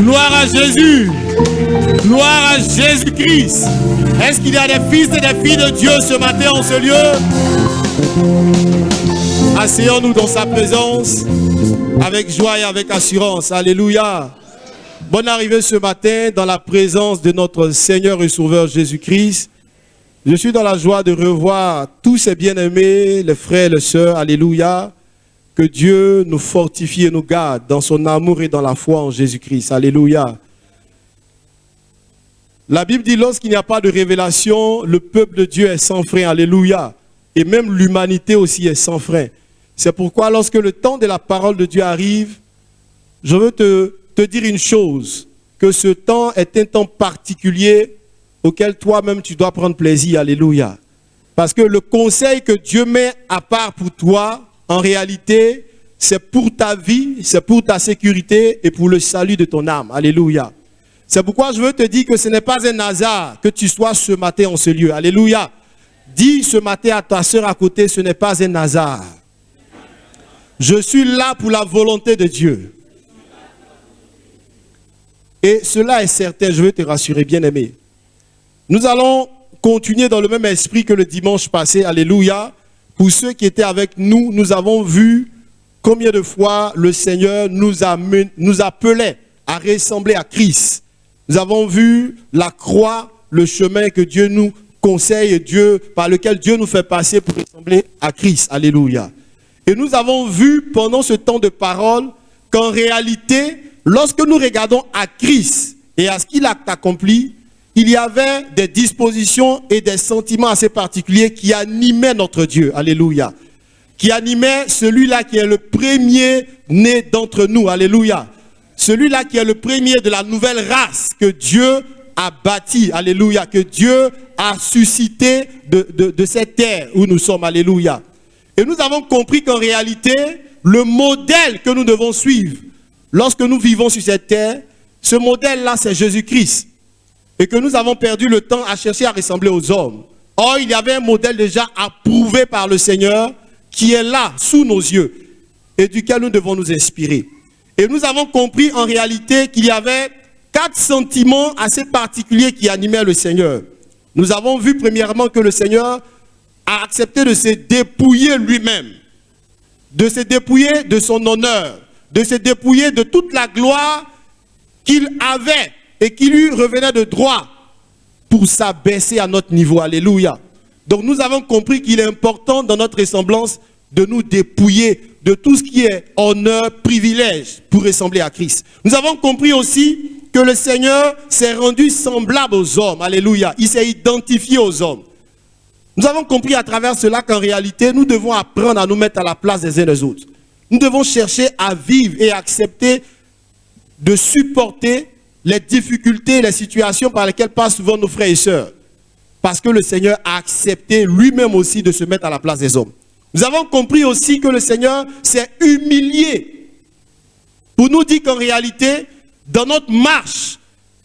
Gloire à Jésus. Gloire à Jésus-Christ. Est-ce qu'il y a des fils et des filles de Dieu ce matin en ce lieu? Asseyons-nous dans sa présence avec joie et avec assurance. Alléluia. Bonne arrivée ce matin dans la présence de notre Seigneur et Sauveur Jésus-Christ. Je suis dans la joie de revoir tous ces bien-aimés, les frères et les sœurs. Alléluia. Que Dieu nous fortifie et nous garde dans son amour et dans la foi en Jésus-Christ. Alléluia. La Bible dit, lorsqu'il n'y a pas de révélation, le peuple de Dieu est sans frein. Alléluia. Et même l'humanité aussi est sans frein. C'est pourquoi lorsque le temps de la parole de Dieu arrive, je veux te dire une chose, que ce temps est un temps particulier auquel toi-même tu dois prendre plaisir. Alléluia. Parce que le conseil que Dieu met à part pour toi, en réalité, c'est pour ta vie, c'est pour ta sécurité et pour le salut de ton âme. Alléluia. C'est pourquoi je veux te dire que ce n'est pas un hasard que tu sois ce matin en ce lieu. Alléluia. Dis ce matin à ta sœur à côté, ce n'est pas un hasard. Je suis là pour la volonté de Dieu. Et cela est certain, je veux te rassurer, bien-aimé. Nous allons continuer dans le même esprit que le dimanche passé. Alléluia. Pour ceux qui étaient avec nous, nous avons vu combien de fois le Seigneur nous appelait à ressembler à Christ. Nous avons vu la croix, le chemin que Dieu nous conseille, par lequel Dieu nous fait passer pour ressembler à Christ. Alléluia. Et nous avons vu pendant ce temps de parole qu'en réalité, lorsque nous regardons à Christ et à ce qu'il a accompli, il y avait des dispositions et des sentiments assez particuliers qui animaient notre Dieu. Alléluia. Qui animaient celui-là qui est le premier né d'entre nous. Alléluia. Celui-là qui est le premier de la nouvelle race que Dieu a bâtie. Alléluia. Que Dieu a suscité de cette terre où nous sommes. Alléluia. Et nous avons compris qu'en réalité, le modèle que nous devons suivre lorsque nous vivons sur cette terre, ce modèle-là, c'est Jésus-Christ. Et que nous avons perdu le temps à chercher à ressembler aux hommes. Or, il y avait un modèle déjà approuvé par le Seigneur qui est là, sous nos yeux, et duquel nous devons nous inspirer. Et nous avons compris en réalité qu'il y avait 4 sentiments assez particuliers qui animaient le Seigneur. Nous avons vu premièrement que le Seigneur a accepté de se dépouiller lui-même, de se dépouiller de son honneur, de se dépouiller de toute la gloire qu'il avait et qui lui revenait de droit pour s'abaisser à notre niveau. Alléluia. Donc nous avons compris qu'il est important dans notre ressemblance de nous dépouiller de tout ce qui est honneur, privilège pour ressembler à Christ. Nous avons compris aussi que le Seigneur s'est rendu semblable aux hommes. Alléluia. Il s'est identifié aux hommes. Nous avons compris à travers cela qu'en réalité, nous devons apprendre à nous mettre à la place des uns des autres. Nous devons chercher à vivre et accepter de supporter les difficultés, les situations par lesquelles passent souvent nos frères et sœurs. Parce que le Seigneur a accepté lui-même aussi de se mettre à la place des hommes. Nous avons compris aussi que le Seigneur s'est humilié pour nous dire qu'en réalité, dans notre marche,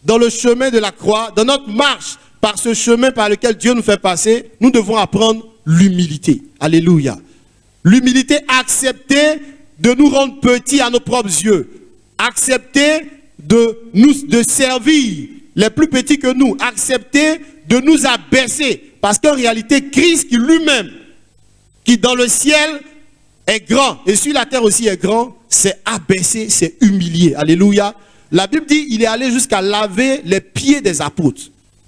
dans le chemin de la croix, dans notre marche par ce chemin par lequel Dieu nous fait passer, nous devons apprendre l'humilité. Alléluia. L'humilité, accepter de nous rendre petits à nos propres yeux. Accepter de servir les plus petits que nous, accepter de nous abaisser, parce qu'en réalité, Christ qui lui-même, qui dans le ciel est grand, et sur la terre aussi est grand, s'est abaissé, s'est humilié. Alléluia. La Bible dit, il est allé jusqu'à laver les pieds des apôtres,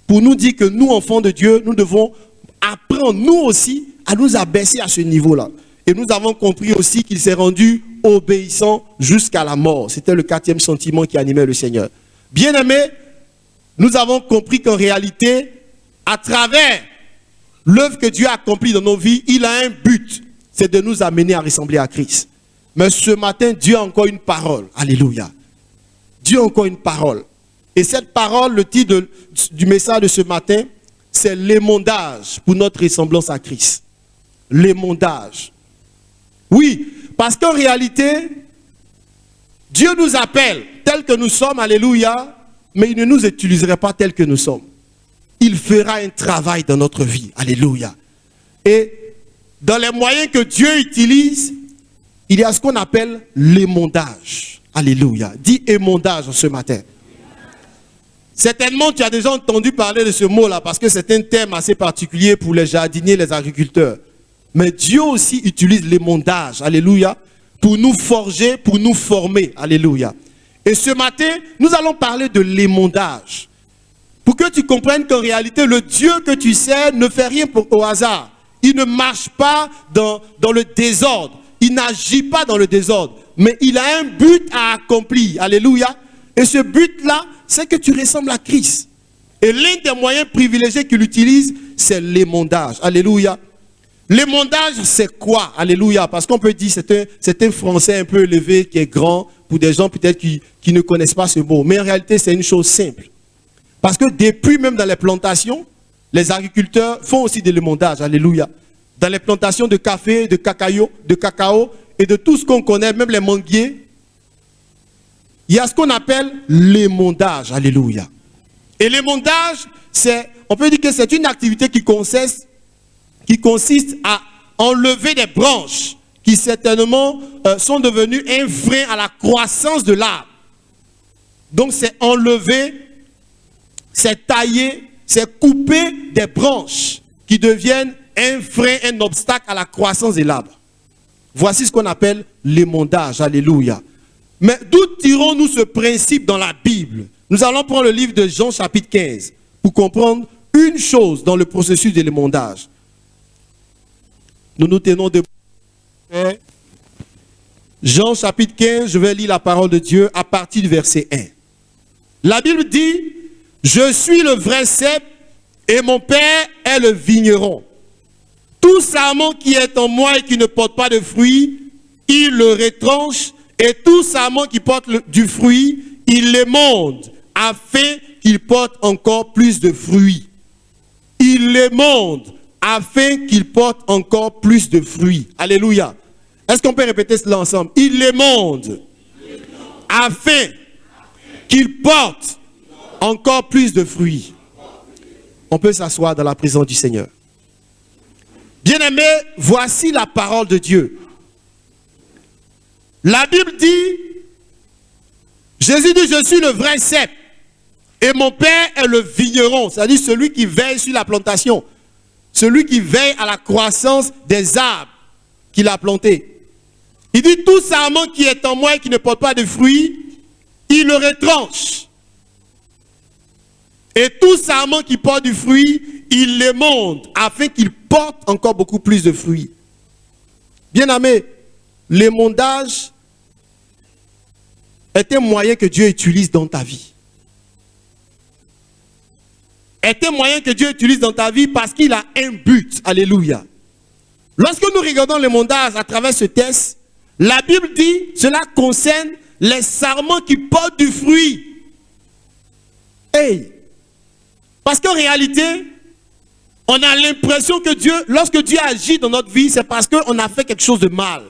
pour nous dire que nous, enfants de Dieu, nous devons apprendre, nous aussi, à nous abaisser à ce niveau-là. Et nous avons compris aussi qu'il s'est rendu obéissant jusqu'à la mort. C'était le 4e sentiment qui animait le Seigneur. Bien-aimés, nous avons compris qu'en réalité, à travers l'œuvre que Dieu a accomplie dans nos vies, il a un but, c'est de nous amener à ressembler à Christ. Mais ce matin, Dieu a encore une parole. Alléluia. Dieu a encore une parole. Et cette parole, le titre du message de ce matin, c'est l'émondage pour notre ressemblance à Christ. L'émondage. Oui, parce qu'en réalité, Dieu nous appelle tels que nous sommes, alléluia, mais il ne nous utiliserait pas tels que nous sommes. Il fera un travail dans notre vie, alléluia. Et dans les moyens que Dieu utilise, il y a ce qu'on appelle l'émondage. Alléluia. Dis émondage ce matin. Certainement, tu as déjà entendu parler de ce mot-là parce que c'est un terme assez particulier pour les jardiniers, les agriculteurs. Mais Dieu aussi utilise l'émondage, alléluia, pour nous forger, pour nous former, alléluia. Et ce matin, nous allons parler de l'émondage. Pour que tu comprennes qu'en réalité, le Dieu que tu sers ne fait rien au hasard. Il ne marche pas dans le désordre. Il n'agit pas dans le désordre. Mais il a un but à accomplir, alléluia. Et ce but-là, c'est que tu ressembles à Christ. Et l'un des moyens privilégiés qu'il utilise, c'est l'émondage. Alléluia. L'émondage, c'est quoi? Alléluia. Parce qu'on peut dire que c'est un français un peu élevé qui est grand pour des gens peut-être qui ne connaissent pas ce mot. Mais en réalité, c'est une chose simple. Parce que depuis même dans les plantations, les agriculteurs font aussi de l'émondage. Alléluia. Dans les plantations de café, de cacao et de tout ce qu'on connaît, même les manguiers, il y a ce qu'on appelle l'émondage. Alléluia. Et l'émondage, on peut dire que c'est une activité qui consiste à enlever des branches qui certainement sont devenues un frein à la croissance de l'arbre. Donc c'est enlever, c'est tailler, c'est couper des branches qui deviennent un frein, un obstacle à la croissance de l'arbre. Voici ce qu'on appelle l'émondage. Alléluia. Mais d'où tirons-nous ce principe dans la Bible? Nous allons prendre le livre de Jean chapitre 15 pour comprendre une chose dans le processus de l'émondage. Nous nous tenons debout. Jean chapitre 15, je vais lire la parole de Dieu à partir du verset 1. La Bible dit, « Je suis le vrai cep et mon Père est le vigneron. Tout sarment qui est en moi et qui ne porte pas de fruit, il le retranche, et tout sarment qui porte du fruit, il l'émonde, afin qu'il porte encore plus de fruits. » Il l'émonde, afin qu'il porte encore plus de fruits. Alléluia. Est-ce qu'on peut répéter cela ensemble? Il l'émonde, afin qu'il porte encore plus de fruits. On peut s'asseoir dans la présence du Seigneur. Bien-aimés, voici la parole de Dieu. La Bible dit, Jésus dit, je suis le vrai cep et mon Père est le vigneron, c'est-à-dire celui qui veille sur la plantation, celui qui veille à la croissance des arbres qu'il a plantés. Il dit, tout sarment qui est en moi et qui ne porte pas de fruits, il le retranche. Et tout sarment qui porte du fruit, il l'émonde, afin qu'il porte encore beaucoup plus de fruits. Bien-aimés, l'émondage est un moyen que Dieu utilise dans ta vie. Est un moyen que Dieu utilise dans ta vie parce qu'il a un but. Alléluia. Lorsque nous regardons l'émondage à travers ce texte, la Bible dit, cela concerne les sarments qui portent du fruit. Hey! Parce qu'en réalité, on a l'impression que Dieu, lorsque Dieu agit dans notre vie, c'est parce qu'on a fait quelque chose de mal.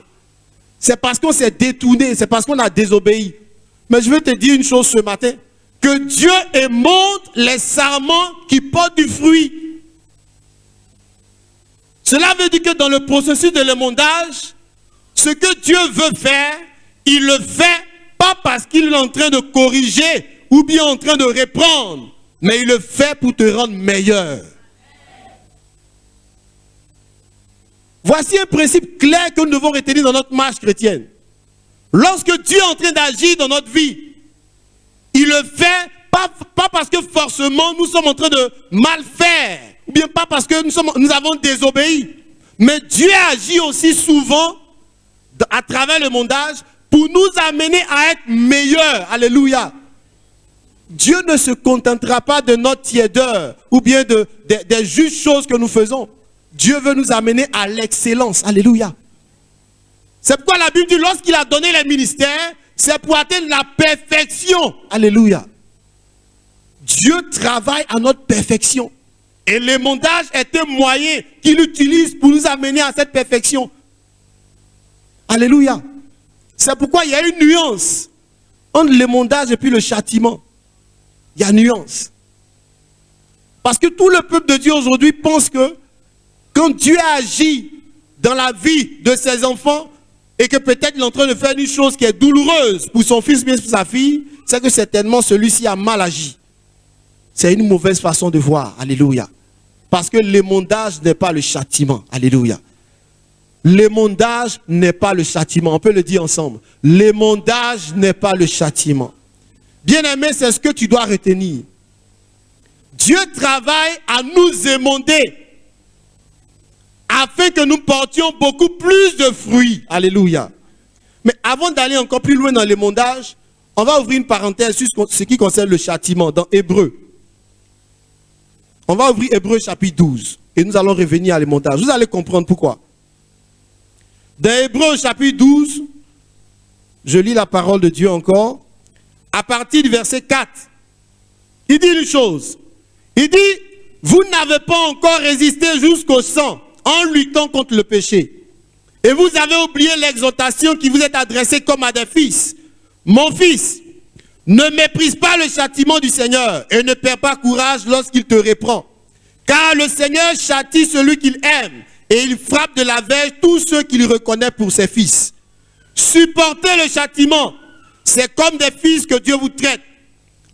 C'est parce qu'on s'est détourné, c'est parce qu'on a désobéi. Mais je veux te dire une chose ce matin, que Dieu émonde les sarments qui portent du fruit. Cela veut dire que dans le processus de l'émondage, ce que Dieu veut faire, il le fait pas parce qu'il est en train de corriger ou bien en train de reprendre, mais il le fait pour te rendre meilleur. Voici un principe clair que nous devons retenir dans notre marche chrétienne. Lorsque Dieu est en train d'agir dans notre vie, il le fait pas parce que forcément nous sommes en train de mal faire, ou bien pas parce que nous avons désobéi. Mais Dieu agit aussi souvent à travers le mondage pour nous amener à être meilleurs. Alléluia. Dieu ne se contentera pas de notre tiédeur ou bien des justes choses que nous faisons. Dieu veut nous amener à l'excellence. Alléluia. C'est pourquoi la Bible dit, lorsqu'il a donné les ministères, c'est pour atteindre la perfection. Alléluia. Dieu travaille à notre perfection. Et l'émondage est un moyen qu'il utilise pour nous amener à cette perfection. Alléluia. C'est pourquoi il y a une nuance entre l'émondage et puis le châtiment. Il y a une nuance. Parce que tout le peuple de Dieu aujourd'hui pense que quand Dieu agit dans la vie de ses enfants et que peut-être il est en train de faire une chose qui est douloureuse pour son fils, bien pour sa fille, c'est que certainement celui-ci a mal agi. C'est une mauvaise façon de voir. Alléluia. Parce que l'émondage n'est pas le châtiment. Alléluia. L'émondage n'est pas le châtiment. On peut le dire ensemble. L'émondage n'est pas le châtiment. Bien-aimé, c'est ce que tu dois retenir. Dieu travaille à nous émonder afin que nous portions beaucoup plus de fruits. Alléluia. Mais avant d'aller encore plus loin dans l'émondage, on va ouvrir une parenthèse sur ce qui concerne le châtiment dans Hébreux. On va ouvrir Hébreux chapitre 12 et nous allons revenir à l'émondage. Vous allez comprendre pourquoi. Dans Hébreux chapitre 12, je lis la parole de Dieu encore. À partir du verset 4, il dit une chose. Il dit, vous n'avez pas encore résisté jusqu'au sang en luttant contre le péché. Et vous avez oublié l'exhortation qui vous est adressée comme à des fils. Mon fils, ne méprise pas le châtiment du Seigneur et ne perds pas courage lorsqu'il te reprend. Car le Seigneur châtie celui qu'il aime et il frappe de la verge tous ceux qu'il reconnaît pour ses fils. Supportez le châtiment. C'est comme des fils que Dieu vous traite.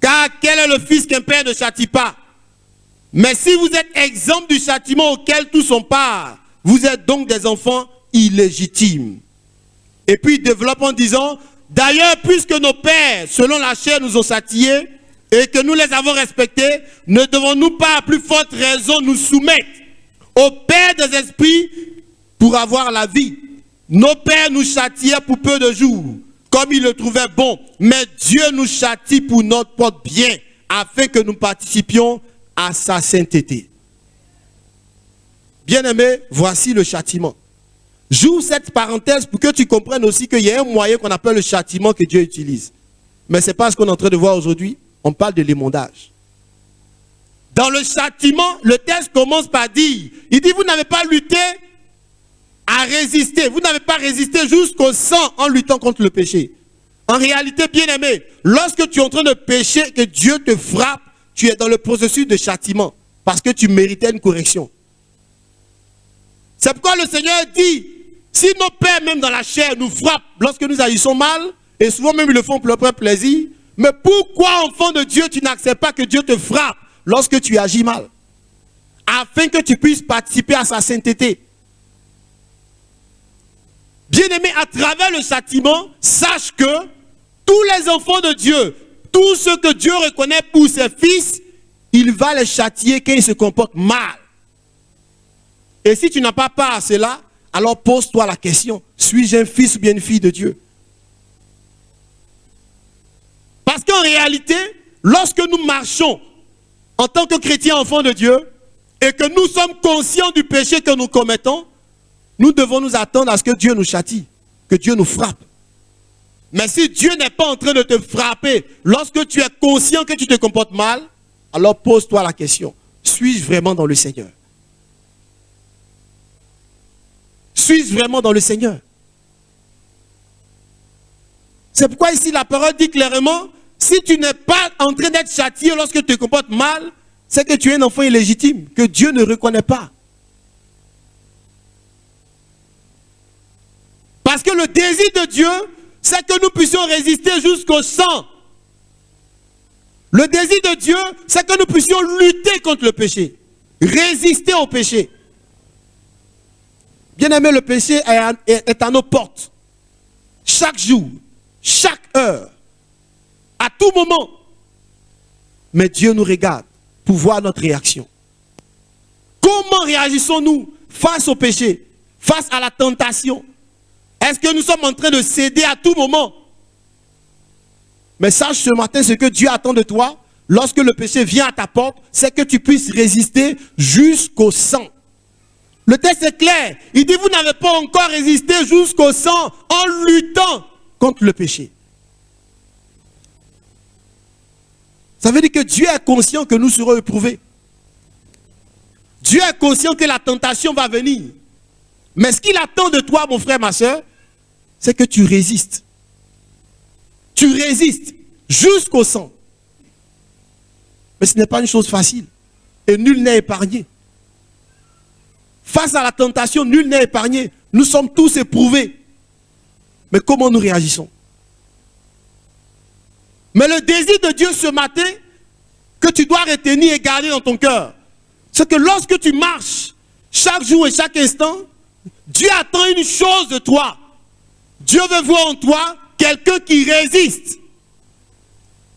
Car quel est le fils qu'un père ne châtie pas? Mais si vous êtes exempt du châtiment auquel tous ont part, vous êtes donc des enfants illégitimes. Et puis il développe en disant, d'ailleurs, puisque nos pères, selon la chair, nous ont châtiés et que nous les avons respectés, ne devons-nous pas à plus forte raison nous soumettre au Père des esprits pour avoir la vie? Nos pères nous châtiaient pour peu de jours, comme ils le trouvaient bon, mais Dieu nous châtie pour notre propre bien, afin que nous participions à sa sainteté. Bien-aimé, voici le châtiment. J'ouvre cette parenthèse pour que tu comprennes aussi qu'il y a un moyen qu'on appelle le châtiment que Dieu utilise. Mais ce n'est pas ce qu'on est en train de voir aujourd'hui. On parle de l'émondage. Dans le châtiment, le texte commence par dire, il dit, vous n'avez pas lutté à résister. Vous n'avez pas résisté jusqu'au sang en luttant contre le péché. En réalité, bien-aimé, lorsque tu es en train de pécher, que Dieu te frappe, tu es dans le processus de châtiment parce que tu méritais une correction. C'est pourquoi le Seigneur dit, si nos pères, même dans la chair, nous frappent lorsque nous agissons mal, et souvent même ils le font pour leur propre plaisir, mais pourquoi, enfant de Dieu, tu n'acceptes pas que Dieu te frappe lorsque tu agis mal? Afin que tu puisses participer à sa sainteté. Bien-aimé, à travers le châtiment, sache que tous les enfants de Dieu, tous ceux que Dieu reconnaît pour ses fils, il va les châtier quand ils se comportent mal. Et si tu n'as pas part à cela, alors pose-toi la question, suis-je un fils ou bien une fille de Dieu? Parce qu'en réalité, lorsque nous marchons en tant que chrétiens enfants de Dieu, et que nous sommes conscients du péché que nous commettons, nous devons nous attendre à ce que Dieu nous châtie, que Dieu nous frappe. Mais si Dieu n'est pas en train de te frapper, lorsque tu es conscient que tu te comportes mal, alors pose-toi la question, suis-je vraiment dans le Seigneur? Suis-je vraiment dans le Seigneur? C'est pourquoi ici la parole dit clairement, si tu n'es pas en train d'être châtié lorsque tu te comportes mal, c'est que tu es un enfant illégitime, que Dieu ne reconnaît pas. Parce que le désir de Dieu, c'est que nous puissions résister jusqu'au sang. Le désir de Dieu, c'est que nous puissions lutter contre le péché, résister au péché. Bien-aimé, le péché est à nos portes. Chaque jour, chaque heure, à tout moment. Mais Dieu nous regarde pour voir notre réaction. Comment réagissons-nous face au péché, face à la tentation? Est-ce que nous sommes en train de céder à tout moment? Mais sache ce matin ce que Dieu attend de toi, lorsque le péché vient à ta porte, c'est que tu puisses résister jusqu'au sang. Le texte est clair. Il dit, vous n'avez pas encore résisté jusqu'au sang en luttant contre le péché. Ça veut dire que Dieu est conscient que nous serons éprouvés. Dieu est conscient que la tentation va venir. Mais ce qu'il attend de toi, mon frère, ma soeur, c'est que tu résistes. Tu résistes jusqu'au sang. Mais ce n'est pas une chose facile. Et nul n'est épargné. Face à la tentation, nul n'est épargné. Nous sommes tous éprouvés. Mais comment nous réagissons? Mais le désir de Dieu ce matin, que tu dois retenir et garder dans ton cœur, c'est que lorsque tu marches, chaque jour et chaque instant, Dieu attend une chose de toi. Dieu veut voir en toi quelqu'un qui résiste.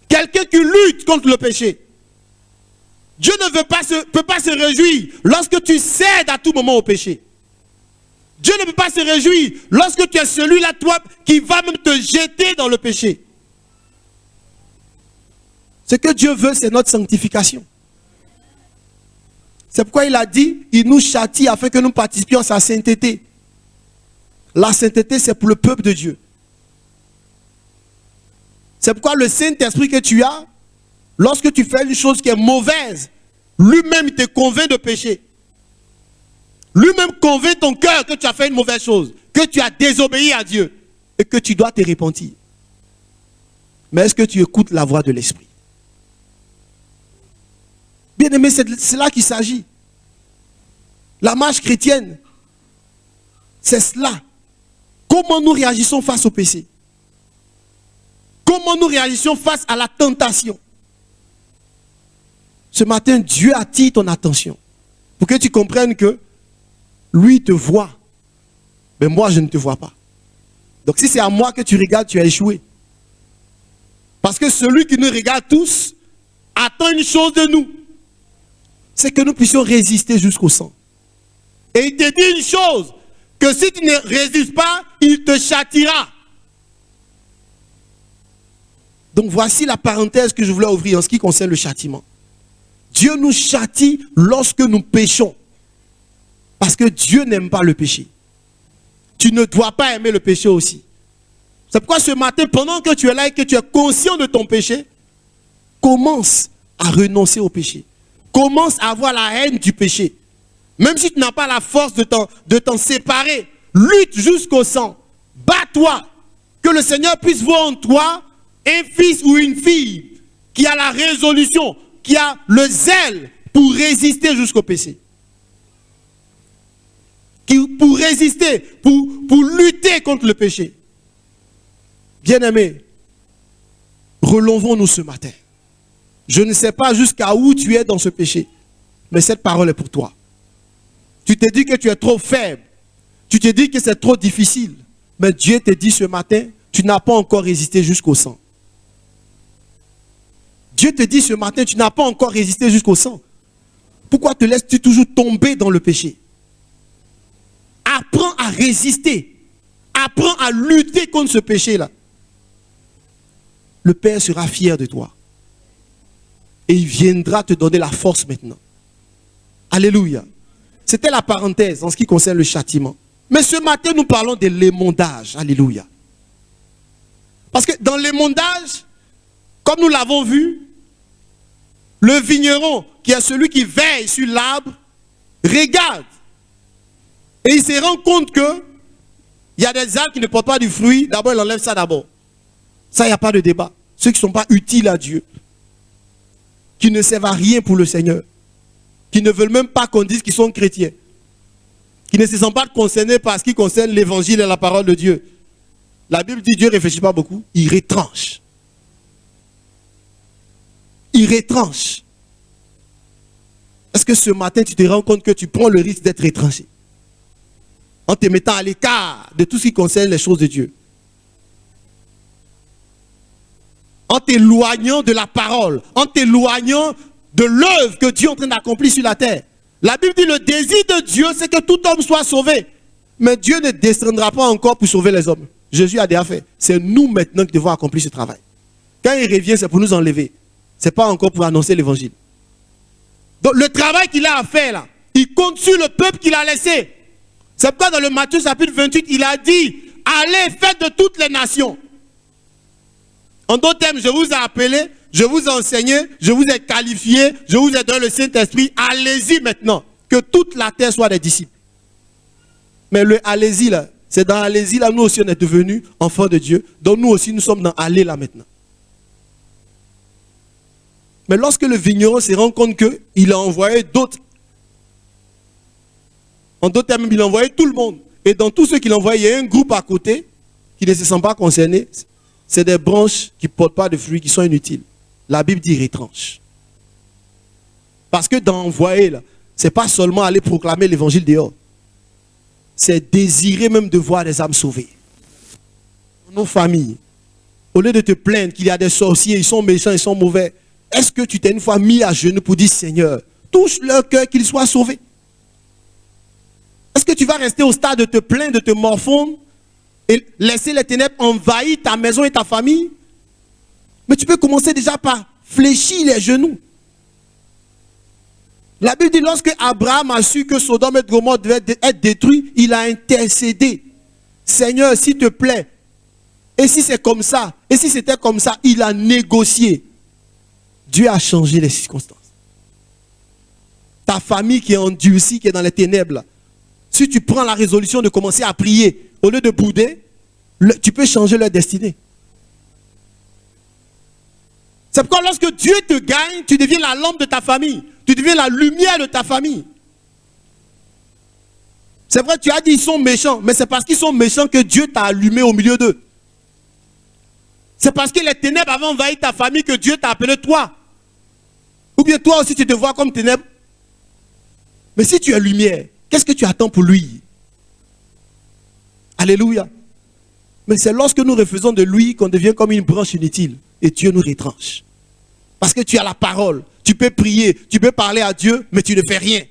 Quelqu'un qui lutte contre le péché. Dieu ne peut pas se réjouir lorsque tu cèdes à tout moment au péché. Dieu ne peut pas se réjouir lorsque tu es celui-là, toi, qui va même te jeter dans le péché. Ce que Dieu veut, c'est notre sanctification. C'est pourquoi il a dit, il nous châtie afin que nous participions à sa sainteté. La sainteté, c'est pour le peuple de Dieu. C'est pourquoi le Saint-Esprit que tu as, lorsque tu fais une chose qui est mauvaise, lui-même te convainc de péché. Lui-même convainc ton cœur que tu as fait une mauvaise chose, que tu as désobéi à Dieu et que tu dois te repentir. Mais est-ce que tu écoutes la voix de l'Esprit? Bien-aimé, c'est là qu'il s'agit. La marche chrétienne, c'est cela. Comment nous réagissons face au péché? Comment nous réagissons face à la tentation? Ce matin, Dieu attire ton attention pour que tu comprennes que lui te voit, mais moi je ne te vois pas. Donc si c'est à moi que tu regardes, tu as échoué. Parce que celui qui nous regarde tous attend une chose de nous, c'est que nous puissions résister jusqu'au sang. Et il te dit une chose, que si tu ne résistes pas, il te châtira. Donc voici la parenthèse que je voulais ouvrir en ce qui concerne le châtiment. Dieu nous châtie lorsque nous péchons. Parce que Dieu n'aime pas le péché. Tu ne dois pas aimer le péché aussi. C'est pourquoi ce matin, pendant que tu es là et que tu es conscient de ton péché, commence à renoncer au péché. Commence à avoir la haine du péché. Même si tu n'as pas la force de t'en séparer, lutte jusqu'au sang. Bats-toi. Que le Seigneur puisse voir en toi un fils ou une fille qui a la résolution, qui a le zèle pour résister jusqu'au péché. Pour résister, pour lutter contre le péché. Bien-aimés, relevons-nous ce matin. Je ne sais pas jusqu'à où tu es dans ce péché, mais cette parole est pour toi. Tu te dis que tu es trop faible, tu te dis que c'est trop difficile, mais Dieu te dit ce matin, tu n'as pas encore résisté jusqu'au sang. Dieu te dit ce matin, tu n'as pas encore résisté jusqu'au sang. Pourquoi te laisses-tu toujours tomber dans le péché? Apprends à résister. Apprends à lutter contre ce péché-là. Le Père sera fier de toi. Et il viendra te donner la force maintenant. Alléluia. C'était la parenthèse en ce qui concerne le châtiment. Mais ce matin, nous parlons de l'émondage. Alléluia. Parce que dans l'émondage, comme nous l'avons vu, le vigneron, qui est celui qui veille sur l'arbre, regarde. Et il se rend compte que il y a des arbres qui ne portent pas du fruit. D'abord, il enlève ça d'abord. Ça, il n'y a pas de débat. Ceux qui ne sont pas utiles à Dieu, qui ne servent à rien pour le Seigneur, qui ne veulent même pas qu'on dise qu'ils sont chrétiens, qui ne se sentent pas concernés par ce qui concerne l'évangile et la parole de Dieu. La Bible dit Dieu ne réfléchit pas beaucoup, il retranche. Il retranche. Est-ce que ce matin, tu te rends compte que tu prends le risque d'être retranché? En te mettant à l'écart de tout ce qui concerne les choses de Dieu. En t'éloignant de la parole, en t'éloignant de l'œuvre que Dieu est en train d'accomplir sur la terre. La Bible dit le désir de Dieu, c'est que tout homme soit sauvé. Mais Dieu ne descendra pas encore pour sauver les hommes. Jésus a déjà fait. C'est nous maintenant qui devons accomplir ce travail. Quand il revient, c'est pour nous enlever. Ce n'est pas encore pour annoncer l'évangile. Donc le travail qu'il a à faire là, il compte sur le peuple qu'il a laissé. C'est pourquoi dans le Matthieu chapitre 28, il a dit, allez, faites de toutes les nations. En d'autres termes, je vous ai appelé, je vous ai enseigné, je vous ai qualifié, je vous ai donné le Saint-Esprit. Allez-y maintenant, que toute la terre soit des disciples. Mais le allez-y là, c'est dans allez-y là, nous aussi on est devenus enfants de Dieu. Donc nous aussi nous sommes dans allez là maintenant. Mais lorsque le vigneron se rend compte qu'il a envoyé d'autres, en d'autres termes, il a envoyé tout le monde. Et dans tous ceux qu'il a envoyé, il y a un groupe à côté qui ne se sent pas concerné. C'est des branches qui ne portent pas de fruits, qui sont inutiles. La Bible dit retranche. Parce que d'envoyer, là, ce n'est pas seulement aller proclamer l'évangile dehors. C'est désirer même de voir des âmes sauvées. Dans nos familles, au lieu de te plaindre qu'il y a des sorciers, ils sont méchants, ils sont mauvais, est-ce que tu t'es une fois mis à genoux pour dire, Seigneur, touche leur cœur, qu'ils soient sauvés? Est-ce que tu vas rester au stade de te plaindre, de te morfondre et laisser les ténèbres envahir ta maison et ta famille? Mais tu peux commencer déjà par fléchir les genoux. La Bible dit, lorsque Abraham a su que Sodome et Gomorrhe devaient être détruits, il a intercédé. Seigneur, s'il te plaît, et si c'est comme ça, et si c'était comme ça, il a négocié. Dieu a changé les circonstances. Ta famille qui est endurcie, qui est dans les ténèbres, là, si tu prends la résolution de commencer à prier, au lieu de bouder, tu peux changer leur destinée. C'est pourquoi lorsque Dieu te gagne, tu deviens la lampe de ta famille. Tu deviens la lumière de ta famille. C'est vrai, tu as dit ils sont méchants, mais c'est parce qu'ils sont méchants que Dieu t'a allumé au milieu d'eux. C'est parce que les ténèbres avaient envahi ta famille que Dieu t'a appelé toi. Ou bien toi aussi tu te vois comme ténèbres. Mais si tu es lumière, qu'est-ce que tu attends pour lui? Alléluia. Mais c'est lorsque nous refusons de lui qu'on devient comme une branche inutile. Et Dieu nous retranche. Parce que tu as la parole. Tu peux prier, tu peux parler à Dieu, mais tu ne fais rien.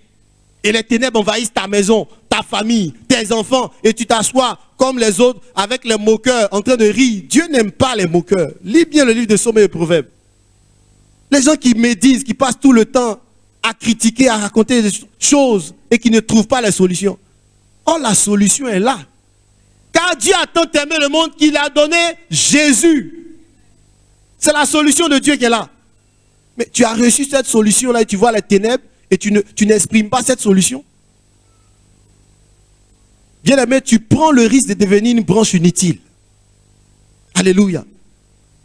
Et les ténèbres envahissent ta maison, ta famille, tes enfants. Et tu t'assois comme les autres avec les moqueurs en train de rire. Dieu n'aime pas les moqueurs. Lis bien le livre de Sommets et Proverbes. Les gens qui médisent, qui passent tout le temps à critiquer, à raconter des choses et qui ne trouvent pas les solutions. Oh, la solution est là. Car Dieu a tant aimé le monde qu'il a donné Jésus. C'est la solution de Dieu qui est là. Mais tu as reçu cette solution-là et tu vois les ténèbres et tu n'exprimes pas cette solution. Bien aimé, tu prends le risque de devenir une branche inutile. Alléluia.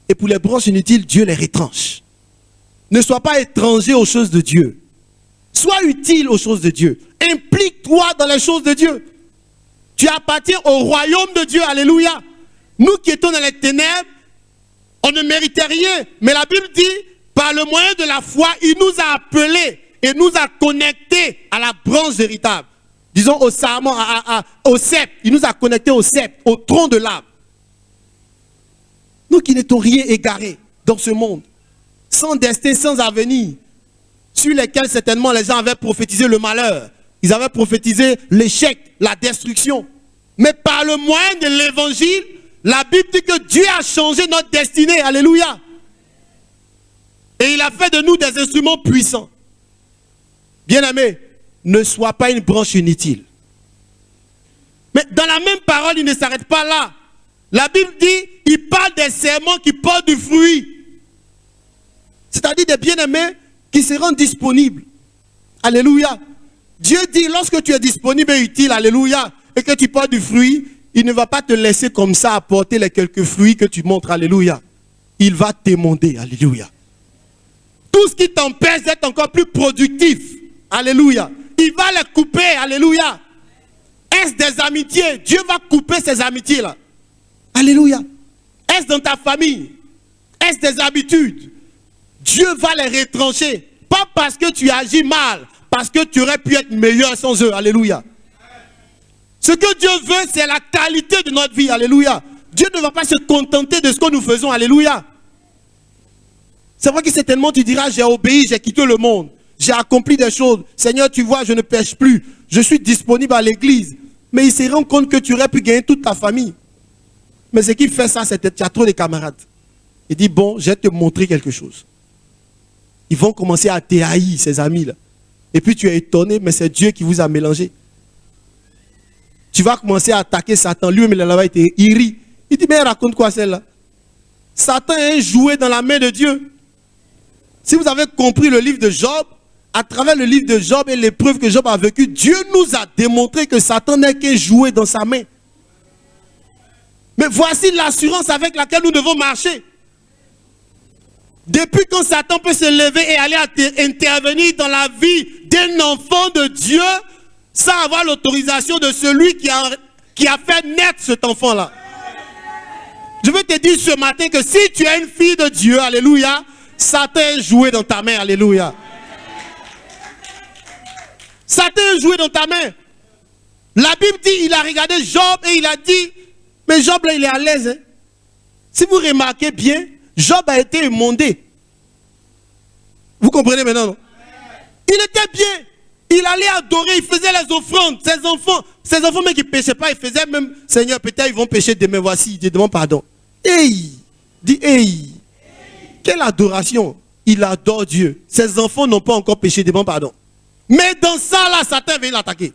Et pour les branches inutiles, Dieu les retranche. Ne sois pas étranger aux choses de Dieu. Sois utile aux choses de Dieu. Implique-toi dans les choses de Dieu. Tu appartiens au royaume de Dieu. Alléluia. Nous qui étions dans les ténèbres, on ne méritait rien. Mais la Bible dit, par le moyen de la foi, il nous a appelés et nous a connectés à la branche véritable. Disons au sarment, au sceptre. Il nous a connectés au sceptre, au tronc de l'arbre. Nous qui n'étions rien égarés dans ce monde, sans destin, sans avenir, sur lesquels certainement les gens avaient prophétisé le malheur. Ils avaient prophétisé l'échec, la destruction. Mais par le moyen de l'évangile, la Bible dit que Dieu a changé notre destinée. Alléluia. Et il a fait de nous des instruments puissants. Bien-aimé, ne sois pas une branche inutile. Mais dans la même parole, il ne s'arrête pas là. La Bible dit, il parle des serments qui portent du fruit. C'est-à-dire des bien-aimés qui seront disponibles. Alléluia. Dieu dit, lorsque tu es disponible et utile, alléluia, et que tu portes du fruit, il ne va pas te laisser comme ça apporter les quelques fruits que tu montres, alléluia. Il va t'émonder, alléluia. Tout ce qui t'empêche d'être encore plus productif, alléluia, il va les couper, alléluia. Est-ce des amitiés? Dieu va couper ces amitiés-là. Alléluia. Est-ce dans ta famille? Est-ce des habitudes? Dieu va les retrancher. Pas parce que tu agis mal, parce que tu aurais pu être meilleur sans eux. Alléluia. Ce que Dieu veut, c'est la qualité de notre vie. Alléluia. Dieu ne va pas se contenter de ce que nous faisons. Alléluia. C'est vrai que certainement tu diras, j'ai obéi, j'ai quitté le monde. J'ai accompli des choses. Seigneur, tu vois, je ne pêche plus. Je suis disponible à l'église. Mais il se rend compte que tu aurais pu gagner toute ta famille. Mais ce qui fait ça, c'est que tu as trop de camarades. Il dit, bon, je vais te montrer quelque chose. Ils vont commencer à te haïr, ces amis-là. Et puis tu es étonné, mais c'est Dieu qui vous a mélangé. Tu vas commencer à attaquer Satan. Lui-même, il là-bas, il rit. Il dit, mais raconte quoi celle-là? Satan est un jouet dans la main de Dieu. Si vous avez compris le livre de Job, à travers le livre de Job et l'épreuve que Job a vécue, Dieu nous a démontré que Satan n'est qu'un jouet dans sa main. Mais voici l'assurance avec laquelle nous devons marcher. Depuis quand Satan peut se lever et aller intervenir dans la vie d'un enfant de Dieu sans avoir l'autorisation de celui qui a fait naître cet enfant-là. Je veux te dire ce matin que si tu es une fille de Dieu, alléluia, Satan est joué dans ta main, alléluia. Satan a joué dans ta main. La Bible dit, il a regardé Job et il a dit, mais Job là, il est à l'aise. Hein? Si vous remarquez bien, Job a été émondé. Vous comprenez maintenant, non? Il était bien. Il allait adorer, il faisait les offrandes. Ses enfants même qui ne péchaient pas, ils faisaient même, Seigneur, peut-être ils vont pécher demain, voici, je demande pardon. Hey! Dis, hey! Quelle adoration! Il adore Dieu. Ses enfants n'ont pas encore péché, demande pardon. Mais dans ça, là, Satan vient l'attaquer.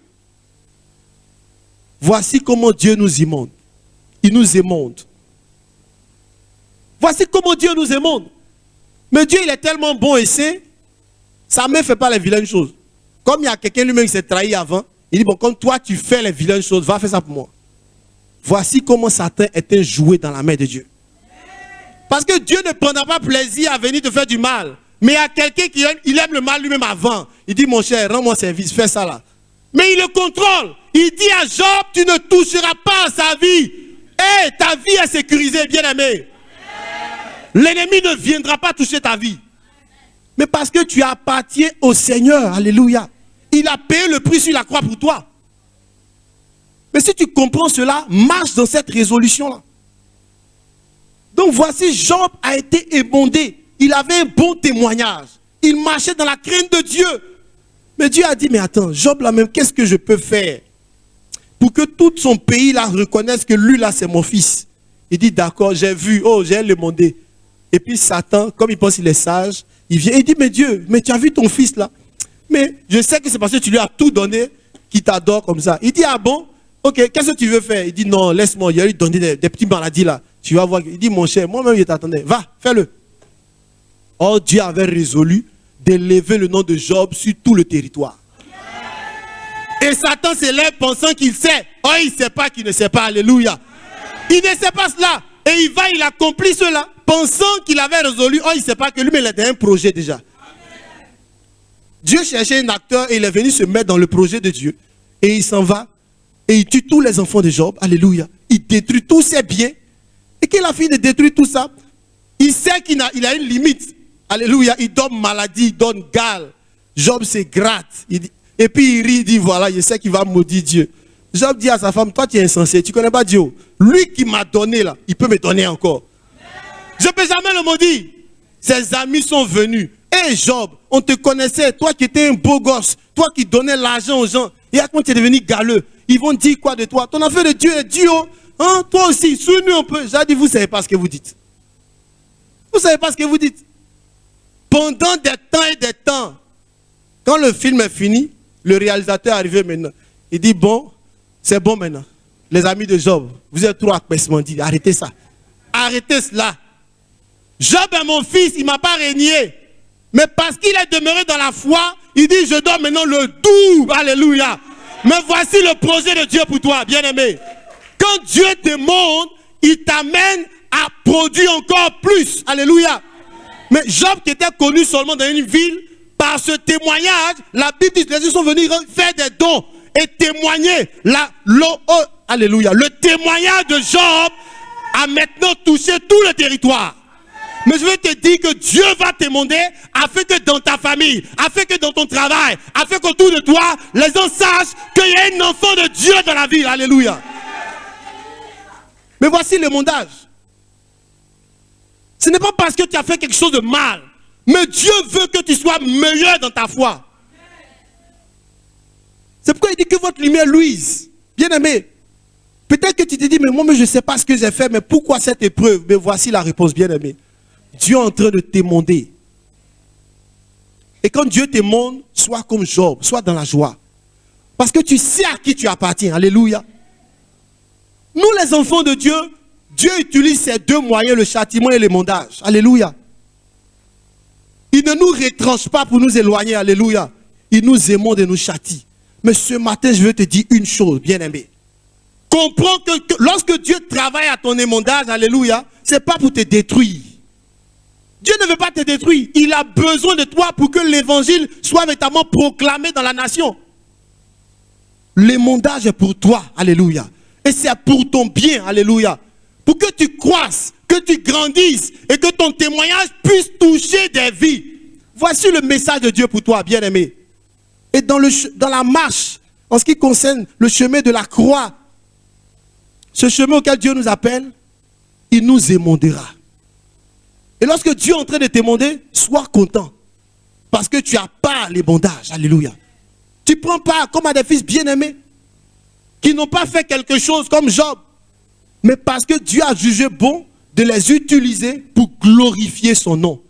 Voici comment Dieu nous émonde. Il nous émonde. Voici comment Dieu nous émonde. Mais Dieu, il est tellement bon et saint, sa main ne fait pas les vilaines choses. Comme il y a quelqu'un lui-même qui s'est trahi avant, il dit, bon, comme toi, tu fais les vilaines choses, va faire ça pour moi. Voici comment Satan est un jouet dans la main de Dieu. Parce que Dieu ne prendra pas plaisir à venir te faire du mal. Mais il y a quelqu'un qui aime le mal lui-même avant. Il dit, mon cher, rends-moi service, fais ça là. Mais il le contrôle. Il dit à Job, tu ne toucheras pas à sa vie. Hey, ta vie est sécurisée, bien-aimé. L'ennemi ne viendra pas toucher ta vie. Mais parce que tu appartiens au Seigneur, alléluia. Il a payé le prix sur la croix pour toi. Mais si tu comprends cela, marche dans cette résolution-là. Donc voici, Job a été émondé. Il avait un bon témoignage. Il marchait dans la crainte de Dieu. Mais Dieu a dit, mais attends, Job là même, qu'est-ce que je peux faire pour que tout son pays là reconnaisse que lui là c'est mon fils? Il dit, d'accord, j'ai vu, oh j'ai émondé. Et puis Satan, comme il pense qu'il est sage, il vient et dit, mais Dieu, mais tu as vu ton fils là? Mais je sais que c'est parce que tu lui as tout donné qu'il t'adore comme ça. Il dit, ah bon? Ok, qu'est-ce que tu veux faire? Il dit, non, laisse-moi, il va lui donner des petites maladies là. Tu vas voir. Il dit, mon cher, moi-même je t'attendais. Va, fais-le. Or, Dieu avait résolu d'élever le nom de Job sur tout le territoire. Et Satan s'élève pensant qu'il sait. Oh, il ne sait pas qu'il ne sait pas. Alléluia. Il ne sait pas cela. Et il accomplit cela. Pensant qu'il avait résolu. Oh, il ne sait pas que lui, mais il était un projet déjà. Dieu cherchait un acteur et il est venu se mettre dans le projet de Dieu. Et il s'en va. Et il tue tous les enfants de Job. Alléluia. Il détruit tous ses biens. Et qu'il a fini de détruire tout ça, il sait qu'il a une limite. Alléluia. Il donne maladie, il donne gale. Job se gratte. Et puis il rit, il dit, voilà, je sais qu'il va maudire Dieu. Job dit à sa femme, toi tu es insensé, tu ne connais pas Dieu. Lui qui m'a donné là, il peut me donner encore. Je ne peux jamais le maudire. Ses amis sont venus. Hé Job, on te connaissait, toi qui étais un beau gosse, toi qui donnais l'argent aux gens. Et à quand tu es devenu galeux, ils vont dire quoi de toi? Ton affaire de Dieu est Dieu. Hein? Toi aussi, souvenez-nous un peu. J'ai dit, vous ne savez pas ce que vous dites. Vous ne savez pas ce que vous dites. Pendant des temps et des temps, quand le film est fini, le réalisateur est arrivé maintenant. Il dit, bon, c'est bon maintenant. Les amis de Job, vous êtes trop apaisement. Dit, arrêtez ça. Arrêtez cela. Job est mon fils, il ne m'a pas régné. Mais parce qu'il est demeuré dans la foi, il dit, je donne maintenant le double. Alléluia. Mais voici le projet de Dieu pour toi, bien-aimé. Quand Dieu te montre, il t'amène à produire encore plus. Alléluia. Mais Job qui était connu seulement dans une ville, par ce témoignage, la Bible dit que les gens sont venus faire des dons et témoigner. Alléluia. Le témoignage de Job a maintenant touché tout le territoire. Mais je veux te dire que Dieu va t'émonder afin que dans ta famille, afin que dans ton travail, afin qu'autour de toi, les gens sachent qu'il y a un enfant de Dieu dans la ville. Alléluia. Mais voici le mondage. Ce n'est pas parce que tu as fait quelque chose de mal, mais Dieu veut que tu sois meilleur dans ta foi. C'est pourquoi il dit que votre lumière luise. Bien-aimé, peut-être que tu te dis, mais moi, je ne sais pas ce que j'ai fait, mais pourquoi cette épreuve? Mais voici la réponse, bien-aimé. Dieu est en train de t'émonder. Et quand Dieu t'émonde, sois comme Job, sois dans la joie. Parce que tu sais à qui tu appartiens. Alléluia. Nous, les enfants de Dieu, Dieu utilise ces deux moyens, le châtiment et l'émondage. Alléluia. Il ne nous retranche pas pour nous éloigner. Alléluia. Il nous émonde et nous châtie. Mais ce matin, je veux te dire une chose, bien-aimé. Comprends que lorsque Dieu travaille à ton émondage, alléluia, ce n'est pas pour te détruire. Dieu ne veut pas te détruire. Il a besoin de toi pour que l'évangile soit véritablement proclamé dans la nation. L'émondage est pour toi. Alléluia. Et c'est pour ton bien. Alléluia. Pour que tu croisses, que tu grandisses et que ton témoignage puisse toucher des vies. Voici le message de Dieu pour toi, bien-aimé. Et dans la marche, en ce qui concerne le chemin de la croix, ce chemin auquel Dieu nous appelle, il nous émondera. Et lorsque Dieu est en train de t'émonder, sois content. Parce que tu as part les bondages. Alléluia. Tu prends part comme à des fils bien-aimés qui n'ont pas fait quelque chose comme Job. Mais parce que Dieu a jugé bon de les utiliser pour glorifier son nom.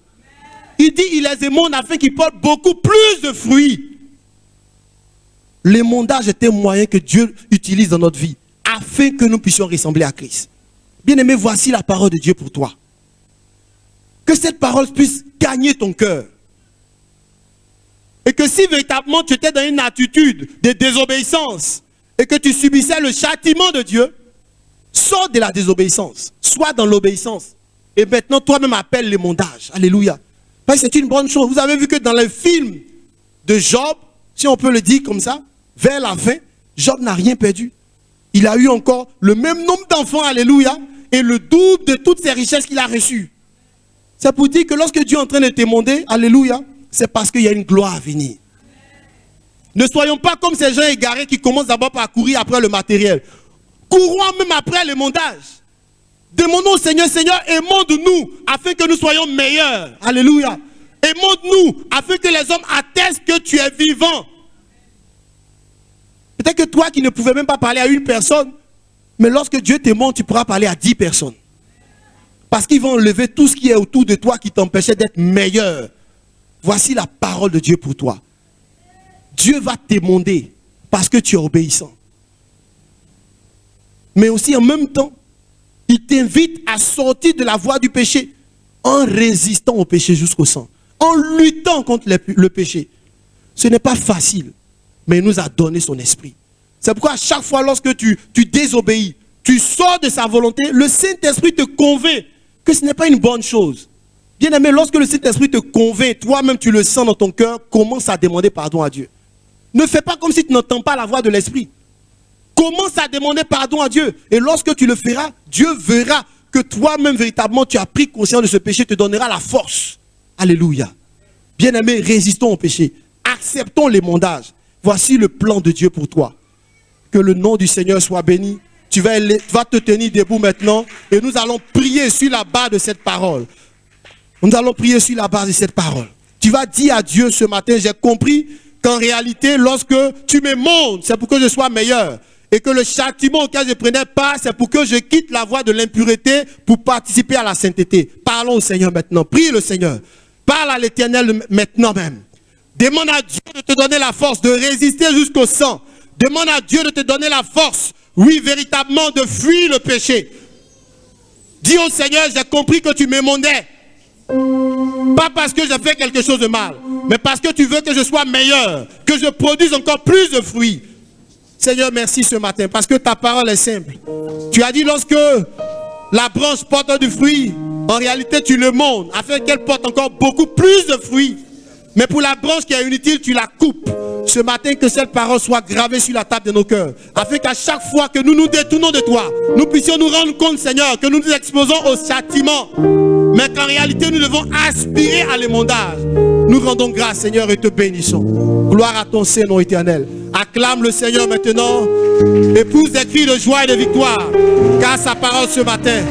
Il dit, il les émonde afin qu'ils portent beaucoup plus de fruits. L'émondage est un moyen que Dieu utilise dans notre vie afin que nous puissions ressembler à Christ. Bien-aimé, voici la parole de Dieu pour toi. Que cette parole puisse gagner ton cœur. Et que si véritablement tu étais dans une attitude de désobéissance et que tu subissais le châtiment de Dieu, sors de la désobéissance, sois dans l'obéissance. Et maintenant, toi-même appelle l'émondage. Alléluia. Parce que c'est une bonne chose. Vous avez vu que dans le film de Job, si on peut le dire comme ça, vers la fin, Job n'a rien perdu. Il a eu encore le même nombre d'enfants, alléluia, et le double de toutes ces richesses qu'il a reçues. C'est pour dire que lorsque Dieu est en train de t'émonder, alléluia, c'est parce qu'il y a une gloire à venir. Ne soyons pas comme ces gens égarés qui commencent d'abord par courir après le matériel. Courons même après l'émondage. Demandons au Seigneur, Seigneur, émonde-nous afin que nous soyons meilleurs. Alléluia. Émonde-nous afin que les hommes attestent que tu es vivant. Peut-être que toi qui ne pouvais même pas parler à une personne, mais lorsque Dieu t'émonde, tu pourras parler à 10 personnes. Parce qu'ils vont enlever tout ce qui est autour de toi qui t'empêchait d'être meilleur. Voici la parole de Dieu pour toi. Dieu va t'émonder parce que tu es obéissant. Mais aussi en même temps, il t'invite à sortir de la voie du péché en résistant au péché jusqu'au sang, en luttant contre le péché. Ce n'est pas facile, mais il nous a donné son esprit. C'est pourquoi à chaque fois lorsque tu désobéis, tu sors de sa volonté, le Saint-Esprit te convainc que ce n'est pas une bonne chose. Bien aimé, lorsque le Saint-Esprit te convainc, toi-même tu le sens dans ton cœur, commence à demander pardon à Dieu. Ne fais pas comme si tu n'entends pas la voix de l'Esprit. Commence à demander pardon à Dieu. Et lorsque tu le feras, Dieu verra que toi-même véritablement tu as pris conscience de ce péché, te donnera la force. Alléluia. Bien-aimé, résistons au péché. Acceptons l'émondage. Voici le plan de Dieu pour toi. Que le nom du Seigneur soit béni. Tu vas te tenir debout maintenant et nous allons prier sur la base de cette parole. Nous allons prier sur la base de cette parole. Tu vas dire à Dieu ce matin, j'ai compris qu'en réalité, lorsque tu m'émondes, c'est pour que je sois meilleur. Et que le châtiment auquel je prenais part, c'est pour que je quitte la voie de l'impureté pour participer à la sainteté. Parlons au Seigneur maintenant. Prie le Seigneur. Parle à l'Éternel maintenant même. Demande à Dieu de te donner la force de résister jusqu'au sang. Demande à Dieu de te donner la force, oui, véritablement, de fuir le péché. Dis au Seigneur, j'ai compris que tu m'émondais. Pas parce que j'ai fait quelque chose de mal, mais parce que tu veux que je sois meilleur, que je produise encore plus de fruits. Seigneur, merci ce matin, parce que ta parole est simple. Tu as dit lorsque la branche porte du fruit, en réalité tu le montes, afin qu'elle porte encore beaucoup plus de fruits. Mais pour la branche qui est inutile, tu la coupes. Ce matin, que cette parole soit gravée sur la table de nos cœurs, afin qu'à chaque fois que nous nous détournons de toi, nous puissions nous rendre compte, Seigneur, que nous nous exposons au châtiment, mais qu'en réalité nous devons aspirer à l'émondage. Nous rendons grâce, Seigneur, et te bénissons. Gloire à ton Saint-Nom éternel. Acclame le Seigneur maintenant et pousse des cris de joie et de victoire, car sa parole ce matin